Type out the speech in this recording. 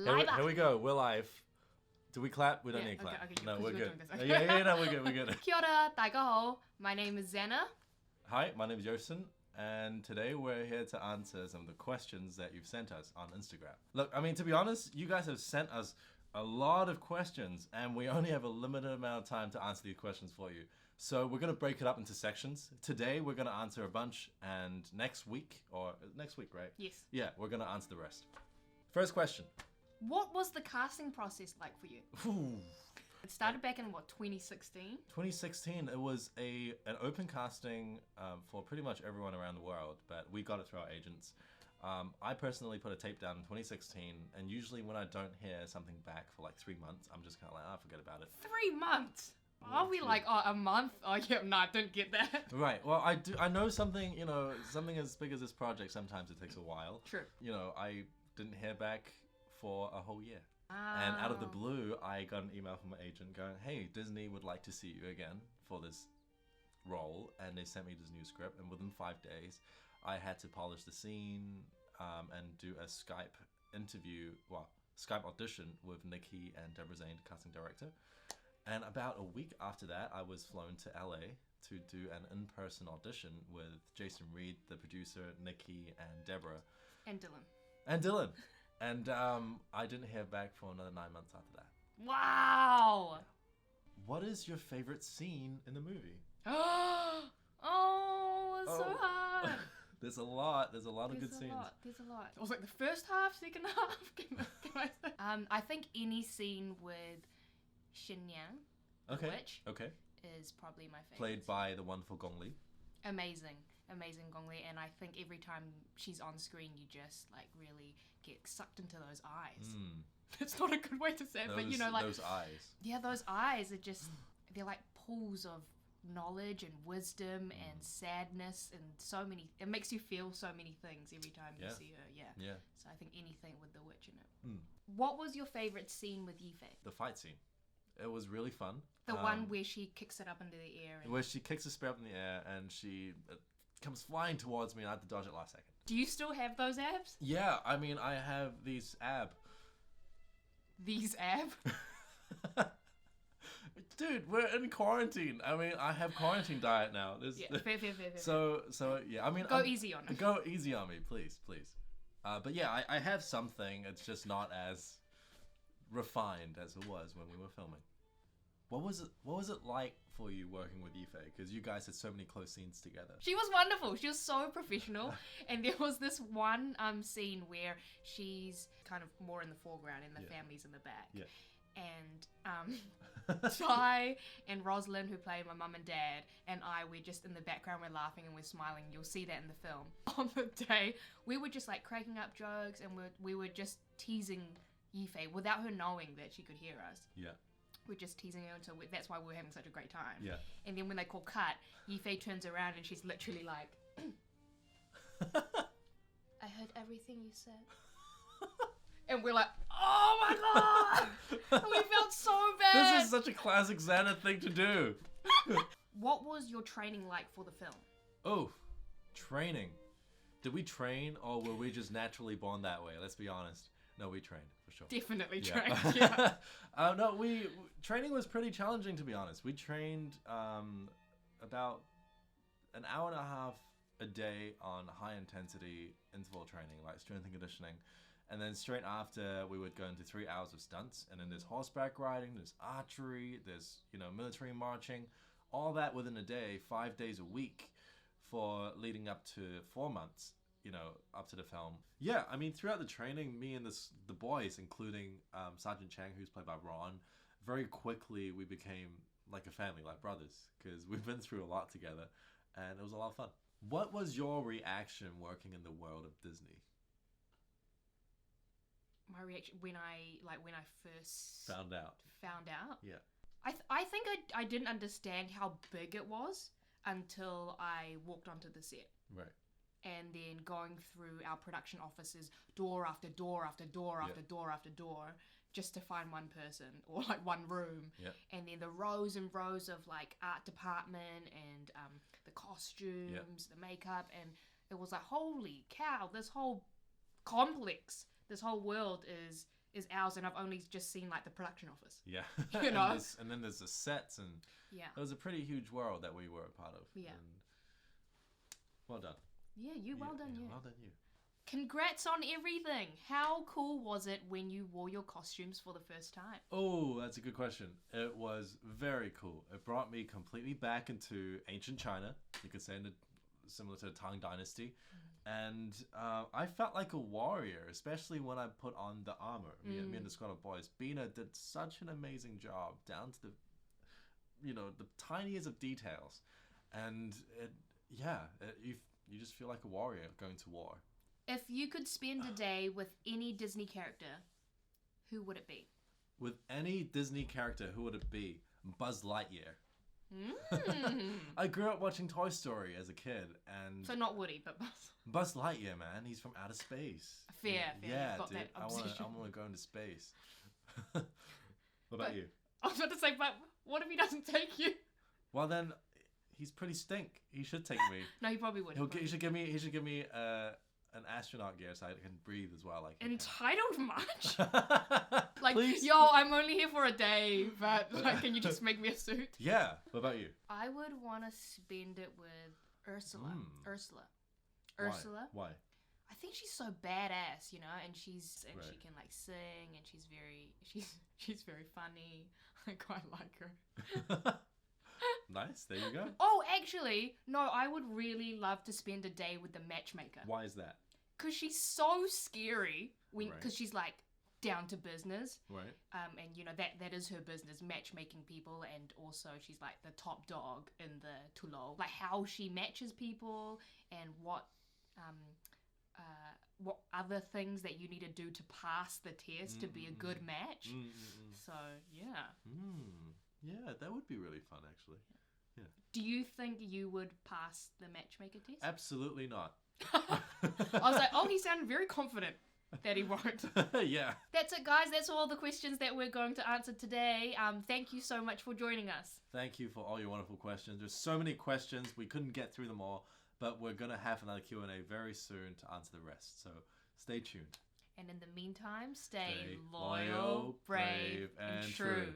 Here we go. We're live. Do we clap? We don't need to clap. Okay, no, we're good. Okay. No, we're good. Kia ora, 大家好. My name is Xana. Hi, my name is Yoson, and today we're here to answer some of the questions that you've sent us on Instagram. Look, I mean, to be honest, you guys have sent us a lot of questions, and we only have a limited amount of time to answer these questions for you. So we're going to break it up into sections. Today, we're going to answer a bunch, and next week, right? Yes. Yeah, we're going to answer the rest. First question. What was the casting process like for you? It started back in, 2016? 2016, it was an open casting for pretty much everyone around the world, but we got it through our agents. I personally put a tape down in 2016, and usually when I don't hear something back for like 3 months, I'm just kind of like, forget about it. 3 months? Are we like, a month? Oh yeah, no, I didn't get that. Right, well, I know something, something as big as this project, sometimes it takes a while. True. I didn't hear back for a whole year. And out of the blue, I got an email from my agent going, hey, Disney would like to see you again for this role. And they sent me this new script. And within 5 days, I had to polish the scene and do a Skype audition with Nikki and Deborah Zane, the casting director. And about a week after that, I was flown to LA to do an in-person audition with Jason Reed, the producer, Nikki, and Deborah. And Dylan. And I didn't hear back for another 9 months after that. Wow! What is your favorite scene in the movie? Oh, it's so hard. There's a lot of good scenes. There's a lot. It was like the first half, second half. Can I say? I think any scene with Xinyang, the witch, is probably my favorite. Played by the wonderful Gong Li. Amazing Gong Li, and I think every time she's on screen, you just like really get sucked into those eyes. It's not a good way to say it, but those eyes. Yeah, those eyes are they're like pools of knowledge and wisdom and sadness and so many. It makes you feel so many things every time you see her. Yeah. So I think anything with the witch in it. What was your favorite scene with Yifei? The fight scene. It was really fun. The one where she kicks it up into the air. Where she kicks the spear up in the air and she comes flying towards me and I had to dodge it last second. Do you still have those abs? Yeah, I mean, I have these ab. These ab? Dude, we're in quarantine. I mean, I have quarantine diet now. Fair. So yeah, I mean... Go easy on me. Go easy on me, please. But yeah, I have something. It's just not as refined as it was when we were filming. What was it like for you working with Yifei? Because you guys had so many close scenes together. She was wonderful. She was so professional. And there was this one scene where she's kind of more in the foreground and the family's in the back. Yeah. And Ty and Rosalind, who play my mum and dad, and we're just in the background, we're laughing and we're smiling. You'll see that in the film. On the day, we were just like cracking up jokes and we were just teasing Yifei without her knowing that she could hear us. Yeah. We're just teasing her until that's why we're having such a great time. Yeah. And then when they call cut, Yifei turns around and she's literally like, I heard everything you said. And we're like, oh my god! And we felt so bad. This is such a classic Xana thing to do. What was your training like for the film? Oh, training. Did we train or were we just naturally born that way? Let's be honest. No, we trained for sure. Definitely trained. Yeah. No, training was pretty challenging, to be honest. We trained about an hour and a half a day on high intensity interval training, like strength and conditioning. And then straight after, we would go into 3 hours of stunts. And then there's horseback riding, there's archery, there's, military marching, all that within a day, 5 days a week for leading up to 4 months, up to the film. Yeah, I mean, throughout the training, me and the boys, including Sergeant Chang, who's played by Ron, very quickly we became like a family, like brothers, because we've been through a lot together, and it was a lot of fun. What was your reaction working in the world of Disney? My reaction when I first found out. Yeah. I think I didn't understand how big it was until I walked onto the set. Right. And then going through our production offices, door after door after door after door after door, just to find one person or like one room. Yeah. And then the rows and rows of like art department and the costumes, the makeup, and it was like, holy cow, this whole complex, this whole world is is ours, and I've only just seen like the production office. Yeah. You know? and then there's the sets, and it was a pretty huge world that we were a part of. Yeah. And well done. Yeah, well done you. Well done you. Congrats on everything. How cool was it when you wore your costumes for the first time? Oh, that's a good question. It was very cool. It brought me completely back into ancient China. You could say similar to the Tang Dynasty. And I felt like a warrior, especially when I put on the armor. Me and the squad of boys. Bina did such an amazing job, down to the tiniest of details. And you just feel like a warrior going to war. If you could spend a day with any Disney character, who would it be? With any Disney character, who would it be? Buzz Lightyear. I grew up watching Toy Story as a kid, and so not Woody, but Buzz. Buzz Lightyear, man, he's from outer space. Fair. Yeah, got dude, that I want to go into space. What about you? I was about to say, but what if he doesn't take you? Well, then he's pretty stink. He should take me. No, he probably would. He should give me an astronaut gear so I can breathe as well. Like entitled much? Like, please? Yo, I'm only here for a day, but like, can you just make me a suit? Yeah. What about you? I would want to spend it with Ursula. Ursula. Why? I think she's so badass, and she Right. can like sing, and she's very funny. I quite like her. Nice. There you go. Oh, actually, no, I would really love to spend a day with the matchmaker. Why is that? Because she's so scary because Right. she's like down to business. Right. And that is her business, matchmaking people, and also she's like the top dog in the Tulou. Like how she matches people and what other things that you need to do to pass the test to be a good match. So, yeah. Yeah, that would be really fun, actually. Yeah. Do you think you would pass the matchmaker test? Absolutely not. I was like, oh, he sounded very confident that he won't. Yeah. That's it, guys. That's all the questions that we're going to answer today. Thank you so much for joining us. Thank you for all your wonderful questions. There's so many questions. We couldn't get through them all, but we're going to have another Q&A very soon to answer the rest. So stay tuned. And in the meantime, stay loyal, brave, and true.